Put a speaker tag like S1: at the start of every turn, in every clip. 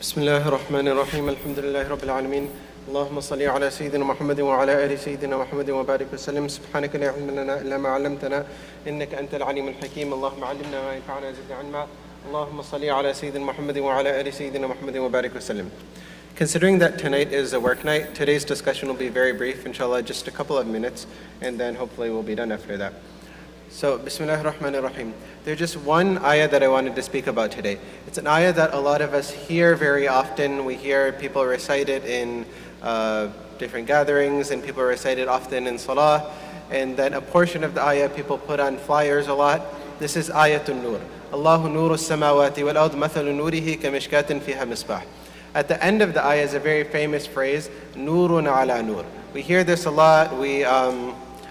S1: بسم الله الرحمن الرحيم الحمد لله رب العالمين اللهم صل على سيدنا محمد وعلى آل سيدنا محمد وبارك وسلم سبحانك لا علم لنا إلا ما علمتنا إنك أنت العليم الحكيم اللهم علمنا ما ينفعنا وزدنا علما اللهم صل على سيدنا محمد وعلى آل سيدنا محمد وبارك وسلم. Considering that tonight is a work night, today's discussion will be very brief, inshallah, just a couple of minutes, and then hopefully we'll be done after that. So, Bismillah ar-Rahman ar-Rahim. There's just one ayah that I wanted to speak about today. It's an ayah that a lot of us hear very often. We hear people recite it in different gatherings, and people recite it often in salah. And then a portion of the ayah people put on flyers a lot. This is Ayatul Nur. Allahu nuru samawati wal ard mathalu nurihi kamishkatin fiha misbah. At the end of the ayah is a very famous phrase, Nurun ala nur. We hear this a lot.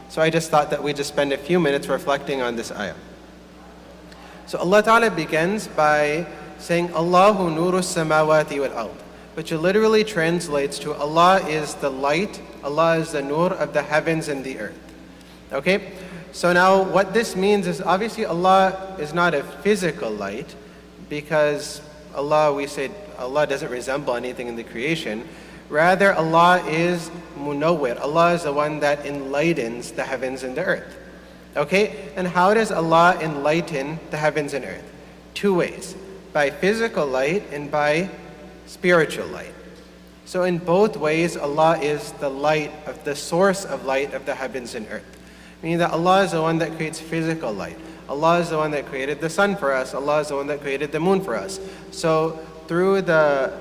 S1: So I just thought that we'd just spend a few minutes reflecting on this ayah. So Allah Ta'ala begins by saying, Allahu nuru samawati wal ard, which literally translates to Allah is the light, Allah is the nur of the heavens and the earth. Okay? So now what this means is obviously Allah is not a physical light, because we say Allah doesn't resemble anything in the creation. Rather, Allah is munawwir. Allah is the one that enlightens the heavens and the earth. Okay? And how does Allah enlighten the heavens and earth? Two ways. By physical light and by spiritual light. So in both ways, Allah is the light, of the source of light of the heavens and earth. Meaning that Allah is the one that creates physical light. Allah is the one that created the sun for us. Allah is the one that created the moon for us. So through the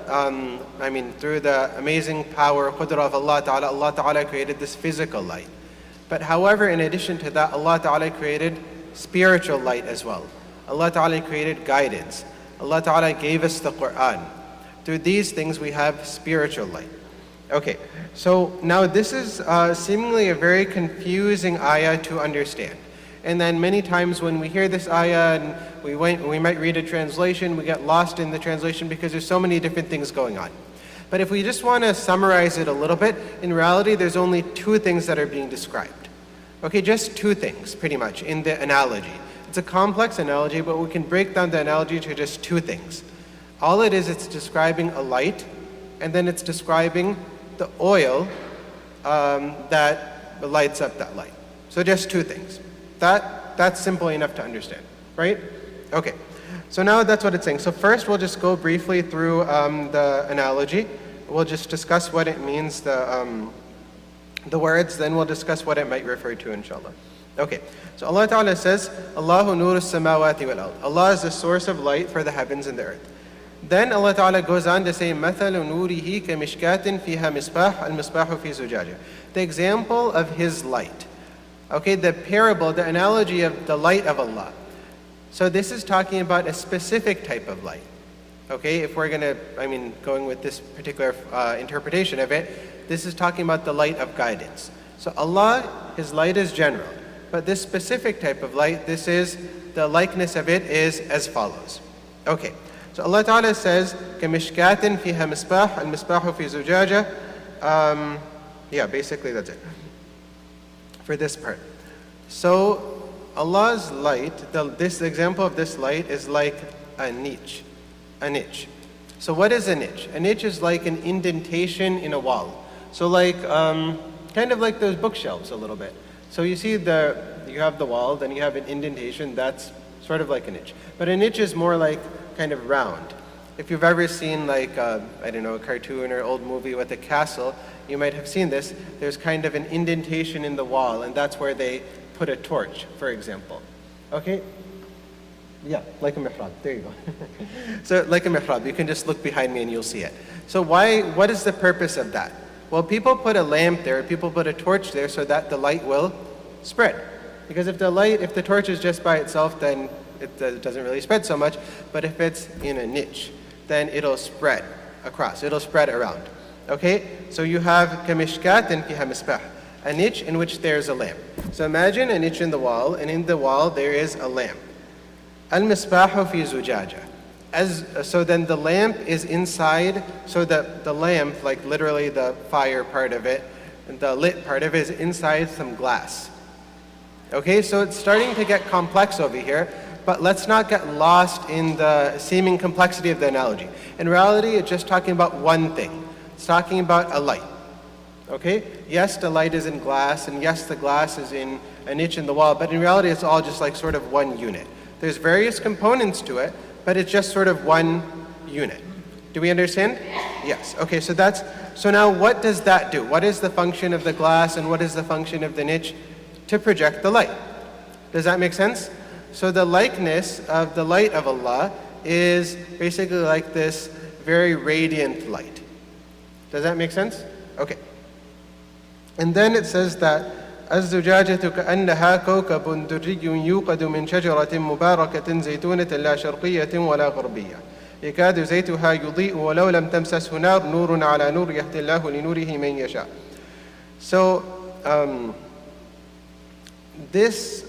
S1: amazing power, qudra of Allah Ta'ala created this physical light. But however, in addition to that, Allah Ta'ala created spiritual light as well. Allah Ta'ala created guidance. Allah Ta'ala gave us the Quran. Through these things we have spiritual light. Okay, so now this is seemingly a very confusing ayah to understand. And then many times when we hear this ayah and we might read a translation, we get lost in the translation because there's so many different things going on. But if we just want to summarize it a little bit, in reality there's only two things that are being described. Okay, just two things pretty much in the analogy. It's a complex analogy, but we can break down the analogy to just two things. All it is, it's describing a light, and then it's describing the oil that lights up that light. So just two things. That's simple enough to understand, right? Okay, so now that's what it's saying. So first we'll just go briefly through the analogy. We'll just discuss what it means, the words, then we'll discuss what it might refer to, inshallah. Okay, so Allah Ta'ala says, Allahu nuru samawati wal ard. Allah is the source of light for the heavens and the earth. Then Allah Ta'ala goes on to say, مَثَلُ نُورِهِ كَمِشْكَاتٍ فِيهَا مِصْبَاحٌ الْمِصْبَاحُ فِي زُجَاجَةٍ. The example of His light. Okay, the parable, the analogy of the light of Allah. So this is talking about a specific type of light. Okay, if we're going with this particular interpretation of it, this is talking about the light of guidance. So Allah, His light is general. But this specific type of light, the likeness of it is as follows. Okay, so Allah Ta'ala says, كَمِشْكَاتٍ فِيهَا مِصْبَاحٌ الْمِصْبَاحُ فِي زُجَاجَةٍ. Yeah, basically that's it for this part. So Allah's light, this example of this light is like a niche. A niche. So what is a niche? A niche is like an indentation in a wall. So like, kind of like those bookshelves a little bit. So you see you have the wall, then you have an indentation, that's sort of like a niche. But a niche is more like kind of round. If you've ever seen like, a cartoon or old movie with a castle, you might have seen this. There's kind of an indentation in the wall, and that's where they put a torch, for example. Okay? Yeah, like a mihrab. There you go. So like a mihrab, you can just look behind me and you'll see it. So what is the purpose of that? Well, people put a lamp there, people put a torch there so that the light will spread. Because if the torch is just by itself, then it doesn't really spread so much. But if it's in a niche, then it'll spread across, it'll spread around. Okay, so you have kamishkatin fiha misbah, a niche in which there's a lamp. So imagine a niche in the wall, and in the wall there is a lamp. Al-misbahu fi zujaja. So then the lamp is inside, so the lamp, like literally the fire part of it, and the lit part of it is inside some glass. Okay, so it's starting to get complex over here. but let's not get lost in the seeming complexity of the analogy. In reality, it's just talking about one thing. It's talking about a light. Okay? Yes, the light is in glass, and yes, the glass is in a niche in the wall, but in reality, it's all just like sort of one unit. There's various components to it, but it's just sort of one unit. Do we understand? Yes. Okay, so now what does that do? What is the function of the glass and what is the function of the niche? To project the light. Does that make sense? So the likeness of the light of Allah is basically like this very radiant light. Does that make sense? Okay. And then it says that الزجاجة كأنها كوكب دري يوقد من شجرة مباركة زيتونة لا شرقية ولا غربية يكاد زيتها يضيء ولو لم تمسسه نور على نور يهدي الله لنوره من يشاء. So this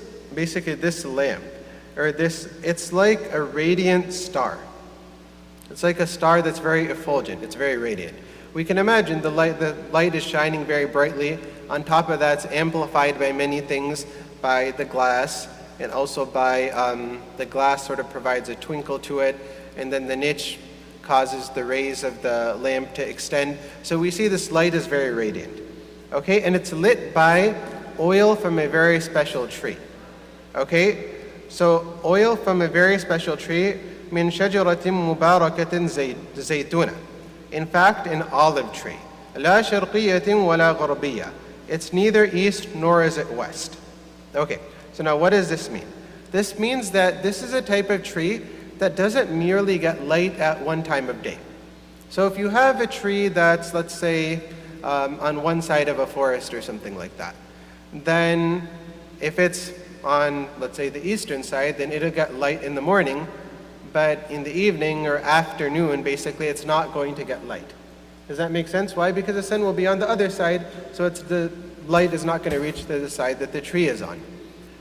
S1: lamp, or it's like a radiant star. It's like a star that's very effulgent, it's very radiant. We can imagine the light is shining very brightly. On top of that, it's amplified by many things, by the glass, and also by the glass sort of provides a twinkle to it, and then the niche causes the rays of the lamp to extend. So we see this light is very radiant. Okay, and it's lit by oil from a very special tree. Okay, so oil from a very special tree, min shajaratin mubarakatin zaytuna. In fact, an olive tree. La sharqiyatin wala gharbiyya. It's neither east nor is it west. Okay, so now what does this mean? This means that this is a type of tree that doesn't merely get light at one time of day. So if you have a tree that's, let's say, on one side of a forest or something like that, then if it's on, let's say, the eastern side, then it'll get light in the morning, but in the evening or afternoon, basically, it's not going to get light. Does that make sense? Why? Because the sun will be on the other side, so the light is not going to reach the side that the tree is on.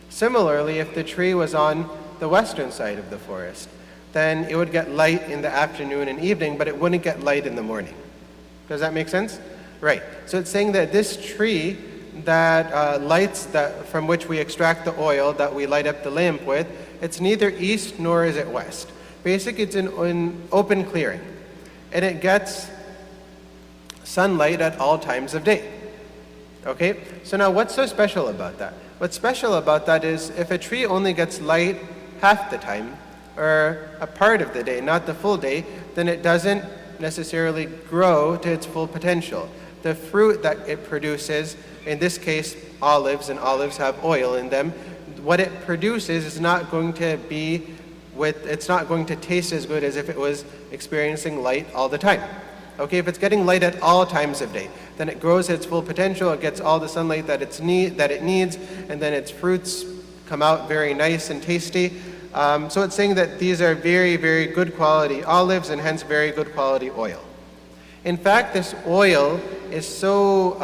S1: Similarly, if the tree was on the western side of the forest, then it would get light in the afternoon and evening, but it wouldn't get light in the morning. Does that make sense? Right. So it's saying that this tree that from which we extract the oil that we light up the lamp with, it's neither east nor is it west. Basically, it's an open clearing, and it gets sunlight at all times of day. Okay? So now what's so special about that? What's special about that is if a tree only gets light half the time, or a part of the day, not the full day, then it doesn't necessarily grow to its full potential. The fruit that it produces, in this case olives, and olives have oil in them, what it produces is not going to it's not going to taste as good as if it was experiencing light all the time. Okay, if it's getting light at all times of day, then it grows its full potential, it gets all the sunlight that it needs, and then its fruits come out very nice and tasty. So it's saying that these are very, very good quality olives and hence very good quality oil. In fact, this oil is so,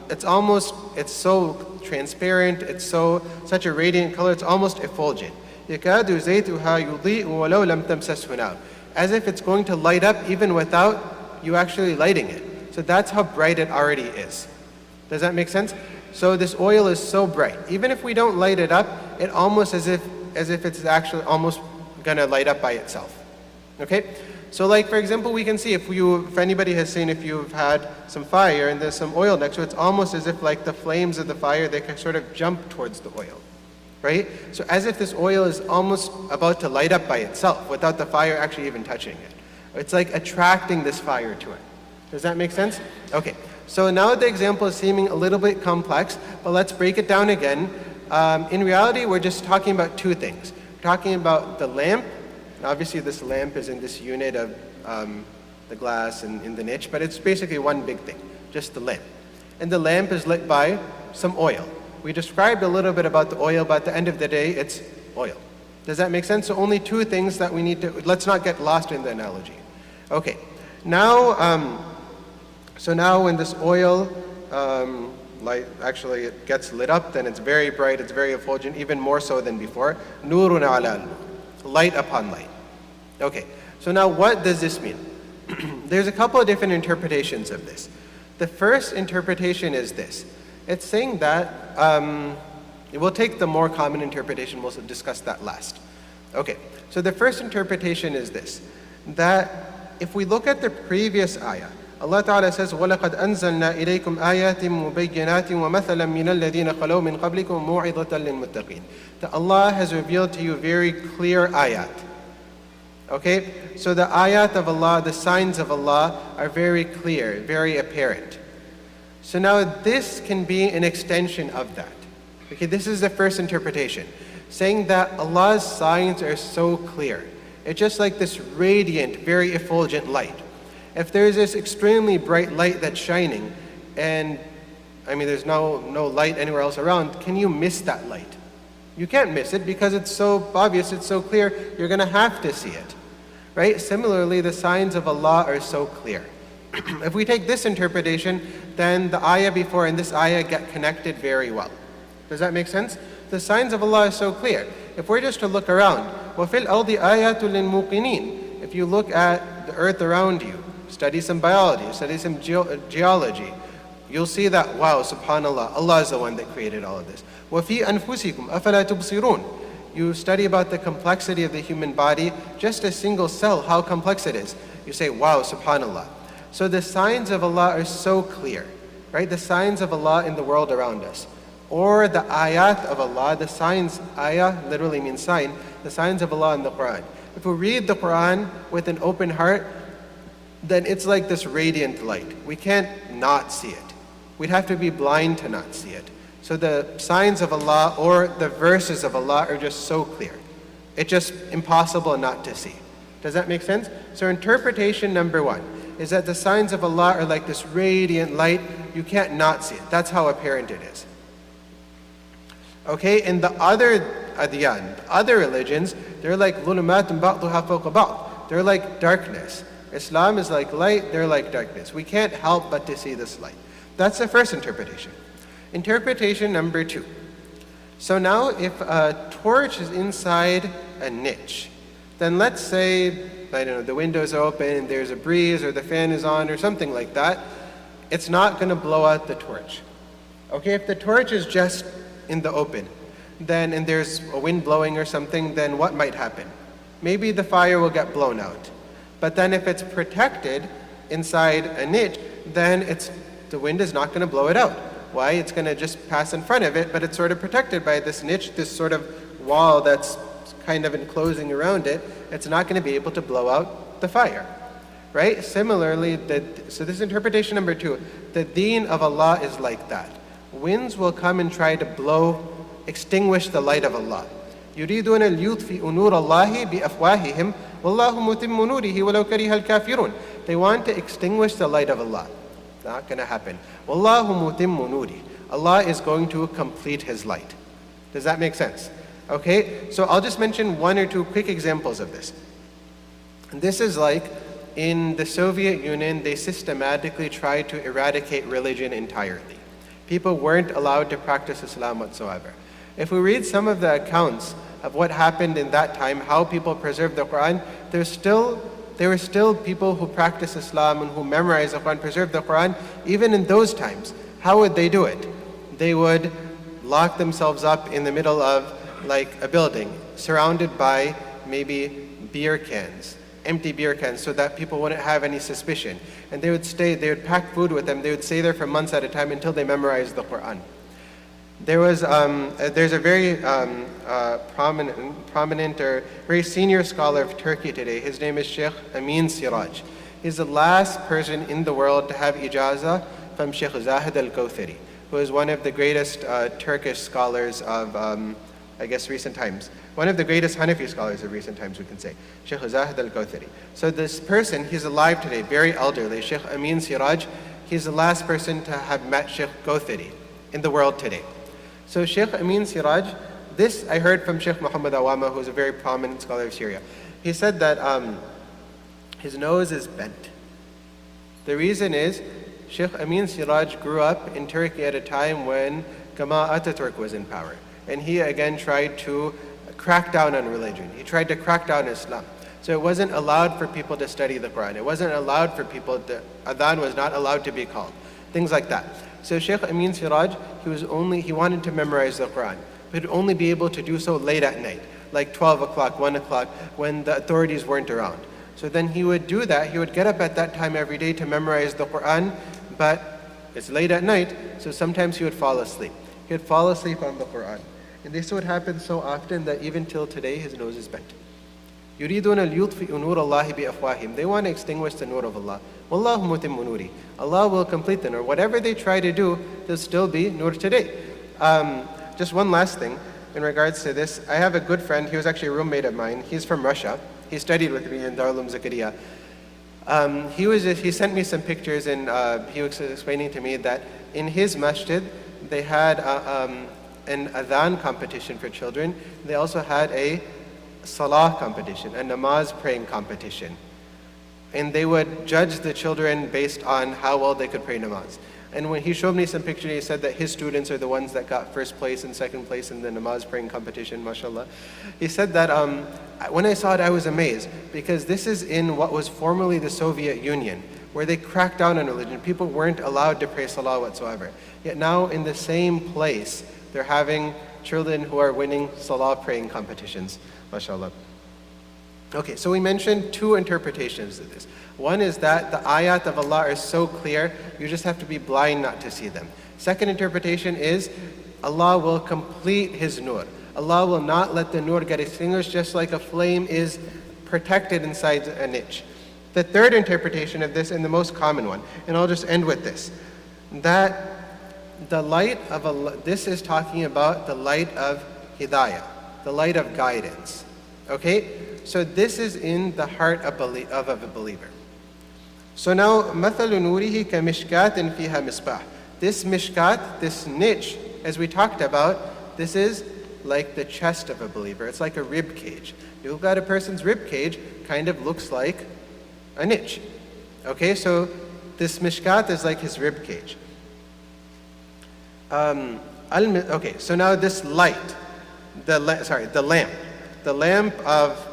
S1: it's so transparent, it's such a radiant color, it's almost effulgent. يَكَادُ زَيْتُهَا يُضِيءُ وَلَوْ لَمْ تَمْسَسْهُ نَارٌ. As if it's going to light up even without you actually lighting it. So that's how bright it already is. Does that make sense? So this oil is so bright. Even if we don't light it up, it almost as if it's actually almost gonna light up by itself. Okay? So like for example, we can see if anybody has seen, if you've had some fire and there's some oil next to it, it's almost as if like the flames of the fire, they can sort of jump towards the oil. Right? So as if this oil is almost about to light up by itself without the fire actually even touching it. It's like attracting this fire to it. Does that make sense? Okay. So now the example is seeming a little bit complex, but let's break it down again. In reality, we're just talking about two things. We're talking about the lamp. Obviously, this lamp is in this unit of the glass and in the niche, but it's basically one big thing, just the lamp. And the lamp is lit by some oil. We described a little bit about the oil, but at the end of the day, it's oil. Does that make sense? So only two things that we need to, let's not get lost in the analogy. Okay, now, so now when this oil, actually it gets lit up, then it's very bright, it's very effulgent, even more so than before. Nurun ala nur, light upon light. Okay, so now what does this mean? There's a couple of different interpretations of this. The first interpretation is this. It's saying that, we'll take the more common interpretation, we'll discuss that last. Okay, so the first interpretation is this, that if we look at the previous ayah, Allah Ta'ala says, وَلَقَدْ أَنزَلْنَا إِلَيْكُمْ آيَاتٍ مُبَيِّنَاتٍ وَمَثَلًا مِنَ الَّذِينَ خَلَوْا مِنْ قَبْلِكُمْ مُوعِظَةً لِلْمُتَّقِينَ. That Allah has revealed to you very clear ayat. Okay, so the ayat of Allah, the signs of Allah are very clear, very apparent. So now this can be an extension of that. Okay, this is the first interpretation, saying that Allah's signs are so clear. It's just like this radiant, very effulgent light. If there's this extremely bright light that's shining, and there's no light anywhere else around, can you miss that light? You can't miss it because it's so obvious, it's so clear, you're going to have to see it. Right? Similarly, the signs of Allah are so clear. If we take this interpretation, then the ayah before and this ayah get connected very well. Does that make sense? The signs of Allah are so clear. If we're just to look around, وَفِي الْأَرْضِ آيَاتٌ لِلْمُوقِنِينَ. If you look at the earth around you, study some biology, study some geology, you'll see that, wow, subhanallah, Allah is the one that created all of this. وَفِي أَنفُسِكُمْ أَفَلَا تُبْصِرُونَ. You study about the complexity of the human body, just a single cell, how complex it is. You say, wow, subhanallah. So the signs of Allah are so clear, right? The signs of Allah in the world around us. Or the ayat of Allah, the signs, ayah literally means sign, the signs of Allah in the Quran. If we read the Quran with an open heart, then it's like this radiant light. We can't not see it. We'd have to be blind to not see it. So the signs of Allah or the verses of Allah are just so clear. It's just impossible not to see. Does that make sense? So interpretation number one is that the signs of Allah are like this radiant light. You can't not see it. That's how apparent it is. Okay, and the other adyan, other religions, they're like ظُلُمَاتٌ بَعْضُهَا فَوْقَ بَعْضٍ. They're like darkness. Islam is like light, they're like darkness. We can't help but to see this light. That's the first interpretation. Interpretation number two. So now if a torch is inside a niche, then let's say, the windows are open and there's a breeze or the fan is on or something like that, it's not going to blow out the torch. Okay, if the torch is just in the open, then and there's a wind blowing or something, then what might happen? Maybe the fire will get blown out. But then if it's protected inside a niche, then the wind is not going to blow it out. Why? It's going to just pass in front of it, but it's sort of protected by this niche, this sort of wall that's kind of enclosing around it. It's not going to be able to blow out the fire. Right? Similarly, so this is interpretation number two. The deen of Allah is like that. Winds will come and try to extinguish the light of Allah. يُرِيدُونَ الْيُطْفِئُ نُورَ اللَّهِ بِأَفْوَاهِهِمْ وَاللَّهُ مُتِمُّ نُورِهِ وَلَوْ كَرِهَ الْكَافِرُونَ. They want to extinguish the light of Allah. Not going to happen. وَاللَّهُ مُتِمُّ نُورِهِ. Allah is going to complete His light. Does that make sense? Okay, so I'll just mention one or two quick examples of this. This is like in the Soviet Union, they systematically tried to eradicate religion entirely. People weren't allowed to practice Islam whatsoever. If we read some of the accounts of what happened in that time, how people preserved the Quran, there were still people who practice Islam and who memorize the Quran, preserve the Quran, even in those times. How would they do it? They would lock themselves up in the middle of like a building, surrounded by maybe beer cans, empty beer cans, so that people wouldn't have any suspicion. And they would pack food with them, they would stay there for months at a time until they memorized the Quran. There's a very prominent or very senior scholar of Turkey today. His name is Sheikh Amin Siraj. He's the last person in the world to have ijazah from Sheikh Zahid al-Kawthari, who is one of the greatest Turkish scholars of, recent times. One of the greatest Hanafi scholars of recent times, we can say. Sheikh Zahid al-Kawthari. So this person, he's alive today, very elderly. Sheikh Amin Siraj, he's the last person to have met Sheikh Kawthari in the world today. So Sheikh Amin Siraj, this I heard from Sheikh Muhammad Awama, who's a very prominent scholar of Syria. He said that his nose is bent. The reason is, Sheikh Amin Siraj grew up in Turkey at a time when Kemal Ataturk was in power. And he again tried to crack down on religion. He tried to crack down Islam. So it wasn't allowed for people to study the Quran. It wasn't allowed for adhan was not allowed to be called. Things like that. So Sheikh Amin Siraj, he wanted to memorize the Quran, but he'd only be able to do so late at night. like 12 o'clock, 1 o'clock, when the authorities weren't around. So then he would do that. He would get up at that time every day to memorize the Quran, but it's late at night, so sometimes he would fall asleep. He would fall asleep on the Quran. And this would happen so often that even till today, his nose is bent. يُرِيدُونَ الْيُطْفِئُ نُورَ اللَّهِ بِأَفْوَاهِهِمْ. They want to extinguish the nur of Allah. وَاللَّهُ مُتِمُّ نُورِهِ. Allah will complete the nur. Whatever they try to do, there'll still be nur today. Just one last thing in regards to this. I have a good friend. He was actually a roommate of mine. He's from Russia. He studied with me in Darul Zakaria. He sent me some pictures, and he was explaining to me that in his masjid, they had an adhan competition for children. They also had a salah competition, a namaz praying competition. And they would judge the children based on how well they could pray namaz. And when he showed me some pictures, he said that his students are the ones that got first place and second place in the namaz praying competition, mashallah. He said that when I saw it, I was amazed, because this is in what was formerly the Soviet Union, where they cracked down on religion. People weren't allowed to pray salah whatsoever. Yet now in the same place, they're having children who are winning salah praying competitions, mashallah. Okay, so we mentioned two interpretations of this. One is that the ayat of Allah are so clear, you just have to be blind not to see them. Second interpretation is Allah will complete His nur. Allah will not let the nur get extinguished, just like a flame is protected inside a niche. The third interpretation of this, and the most common one, and I'll just end with this, that the light of Allah, this is talking about the light of hidayah, the light of guidance. Okay? So this is in the heart of a believer. So now, مَثَلُ نُورِهِ كَمِشْكَاتٍ فِيهَا مِصْبَاحٍ. This mishkat, this niche, as we talked about, this is like the chest of a believer. It's like a rib cage. You look at a person's rib cage, kind of looks like a niche. Okay, so this mishkat is like his rib cage. Okay, so now this light, the lamp of,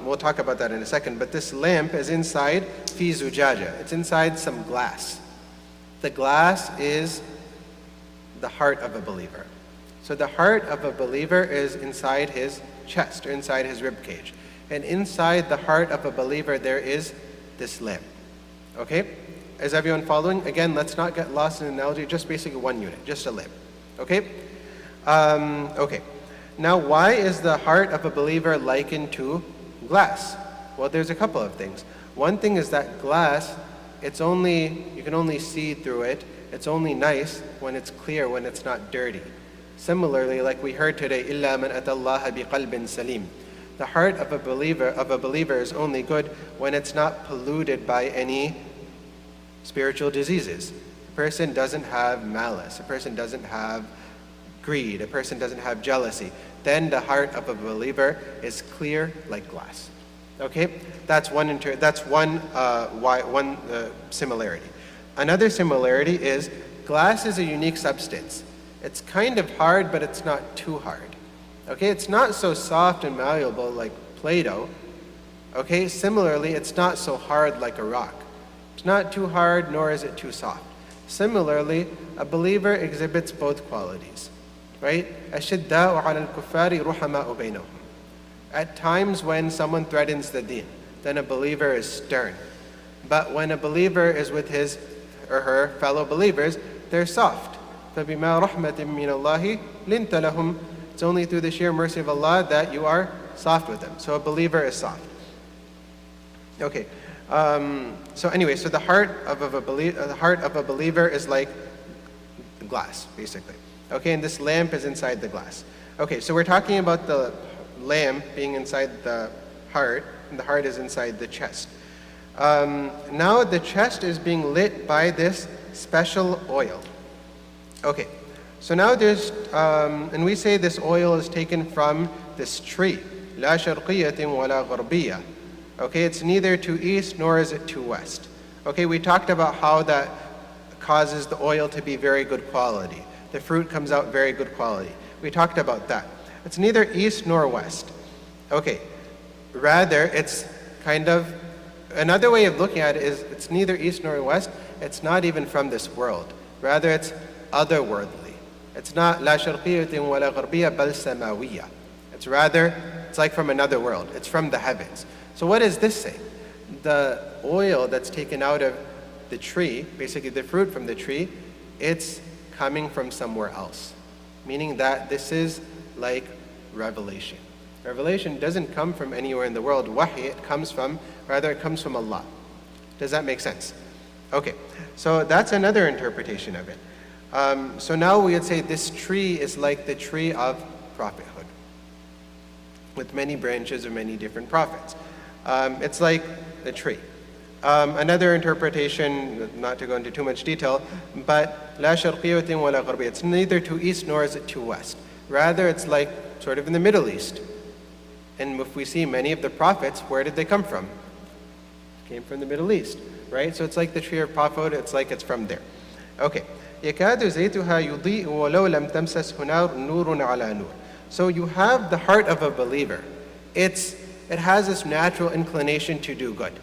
S1: we'll talk about that in a second, but this lamp is inside fi zujaja. It's inside some glass. The glass is the heart of a believer. So the heart of a believer is inside his chest, or inside his rib cage. And inside the heart of a believer there is this lamp. Okay? Is everyone following? Again, let's not get lost in an analogy, just basically one unit, just a lamp. Okay? Okay. Now, why is the heart of a believer likened to glass? Well, there's a couple of things. One thing is that glass, you can only see through it. It's only nice when it's clear, when it's not dirty. Similarly, like we heard today, إِلَّا مَنْ أَتَى اللَّهَ بِقَلْبٍ سَلِيمٍ. The heart of a believer is only good when it's not polluted by any spiritual diseases. A person doesn't have malice. A person doesn't have greed. A person doesn't have jealousy. Then the heart of a believer is clear like glass. Okay, that's one similarity. Another similarity is glass is a unique substance. It's kind of hard, but it's not too hard. Okay, it's not so soft and malleable like Play-Doh. Okay, similarly, it's not so hard like a rock. It's not too hard, nor is it too soft. Similarly, a believer exhibits both qualities. Right? أَشِدَّاءُ عَلَى الْكُفَّارِ رُحَمَاءُ بَيْنَهُم. At times when someone threatens the deen, then a believer is stern. But when a believer is with his or her fellow believers, they're soft. فَبِمَا رَحْمَةٍ مِّنَ اللَّهِ لِنْتَ لَهُمْ. It's only through the sheer mercy of Allah that you are soft with them. So a believer is soft. Okay. So anyway, so the heart of a believer is like glass, basically. Okay, and this lamp is inside the glass. Okay, so we're talking about the lamp being inside the heart, and the heart is inside the chest. Now the chest is being lit by this special oil. Okay, so now there's, and we say this oil is taken from this tree. لا شرقية ولا غربية. Okay, it's neither to east nor is it to west. Okay, we talked about how that causes the oil to be very good quality. The fruit comes out very good quality. We talked about that. It's neither east nor west. Okay, rather it's kind of, another way of looking at it is it's neither east nor west. It's not even from this world. Rather it's otherworldly. It's not لا شرقية ولا غربية بل سماوية. It's like from another world. It's from the heavens. So what is this saying? The oil that's taken out of the tree, basically the fruit from the tree, it's coming from somewhere else. Meaning that this is like revelation. Revelation doesn't come from anywhere in the world. Wahy, it comes from Allah. Does that make sense? Okay, so that's another interpretation of it. So now we would say this tree is like the tree of prophethood, with many branches of many different prophets. It's like the tree. Another interpretation, not to go into too much detail, but لا شرقية ولا غربية. It's neither to east nor is it to west. Rather, it's like sort of in the Middle East. And if we see many of the prophets, where did they come from? Came from the Middle East, right? So it's like the tree of prophethood. It's like it's from there. Okay. يكاد زيتها يضيء ولو لم تمسسه نار نور على نور. So you have the heart of a believer. It has this natural inclination to do good,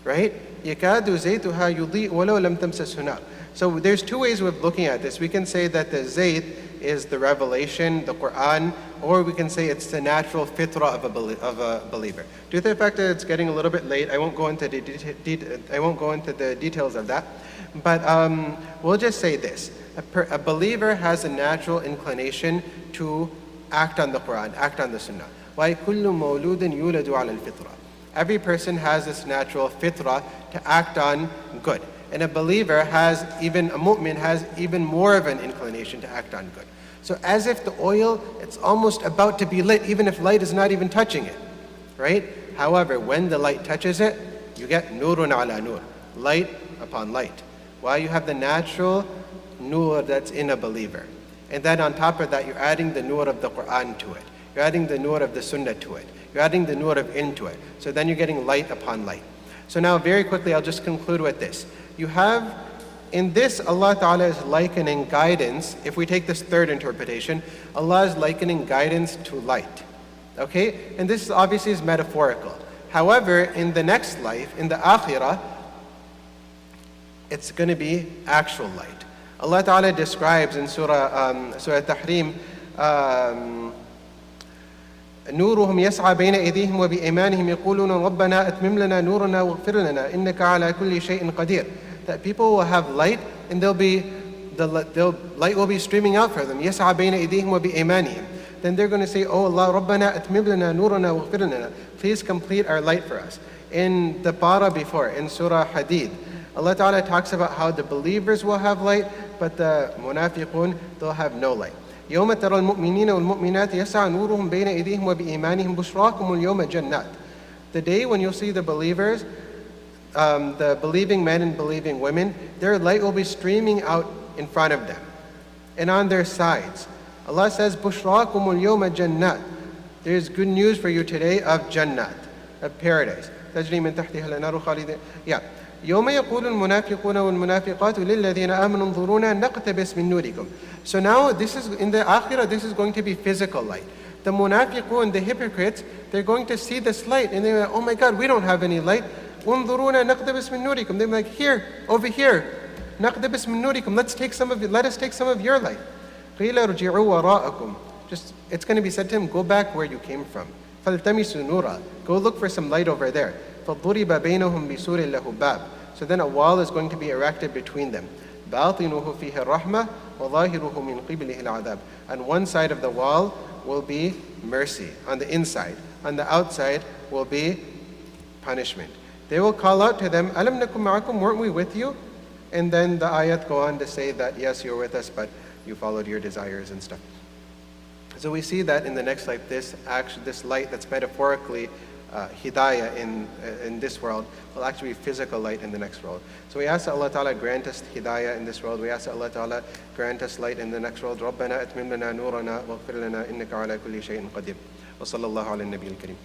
S1: right? يكاد زيتها يضيء ولو لم تمسسه نار. So there's two ways of looking at this. We can say that the zayt is the revelation, the Quran, or we can say it's the natural fitrah of a believer. Due to the fact that it's getting a little bit late, I won't go into the details of that. But we'll just say this. A believer has a natural inclination to act on the Quran, act on the Sunnah. وَكُلُّ مَوْلُودٍ يُولَدُ عَلَى الْفِطْرَةِ. Every person has this natural fitrah to act on good. And a believer a mu'min has even more of an inclination to act on good. So as if the oil, it's almost about to be lit, even if light is not even touching it, right? However, when the light touches it, you get nurun ala nur, light upon light. Why? You have the natural nur that's in a believer. And then on top of that, you're adding the nur of the Quran to it. You're adding the nur of the Sunnah to it. You're adding the nur of ilm to it. So then you're getting light upon light. So now very quickly, I'll just conclude with this. You have, in this, Allah Ta'ala is likening guidance. If we take this third interpretation, Allah is likening guidance to light. Okay? And this obviously is metaphorical. However, in the next life, in the akhirah, it's going to be actual light. Allah Ta'ala describes in Surah Tahrim, نورهم يسعى بين أيديهم وبأيمانهم يقولون ربنا أتمم لنا نورنا واغفر لنا إنك على كل شيء قدير. That people will have light and the light will be streaming out for them. يسعى بين أيديهم وبأيمانهم. Then they're going to say, oh Allah, ربنا أتمم لنا نورنا واغفر لنا. Please complete our light for us. In the para before, in Surah Hadid, Allah Ta'ala talks about how the believers will have light, but the munafiqun, they'll have no light. يوم ترى المؤمنين والمؤمنات يسعى نورهم بين أيديهم وبإيمانهم بشراكم اليوم جنات. The day when you'll see the believers, the believing men and believing women, their light will be streaming out in front of them and on their sides. Allah says, بشراكم اليوم جنات. There's good news for you today of Jannat, of paradise. تجري من تحتها الأنهار خالدين. Yeah. يوم يقول المنافقون والمنافقات للذين آمنوا انظرونا نقتبس من نوركم. So now this is in the akhirah, this is going to be physical light. The munafiqun, the hypocrites, they're going to see this light and they're like, oh my God, we don't have any light. انظرونا نقتبس من نوركم. They're like, here, over here, نقتبس من نوركم. Let us take some of your light. قيل ارجعوا وراءكم. It's going to be said to him, go back where you came from. فالتمسوا نورا. Go look for some light over there. فضرب بينهم بسور له باب. So then a wall is going to be erected between them. باطنه فيه الرحمة وظاهره من قبله العذاب. On one side of the wall will be mercy, on the inside. On the outside will be punishment. They will call out to them, أَلَمْ نَكُمْ مَعَكُمْ, weren't we with you? And then the ayat go on to say that, yes, you're with us, but you followed your desires and stuff. So we see that in the next life, this light that's metaphorically hidayah in this world will actually be physical light in the next world. So we ask that Allah Ta'ala grant us hidayah in this world. We ask that Allah Ta'ala grant us light in the next world. رَبَّنَا أَتْمِمْ لَنَا نُورَنَا وَاغْفِرْ لَنَا إِنَّكَ عَلَى كُلِّ شَيْءٍ قَدِيرٌ وصلى الله على النبي الكريم.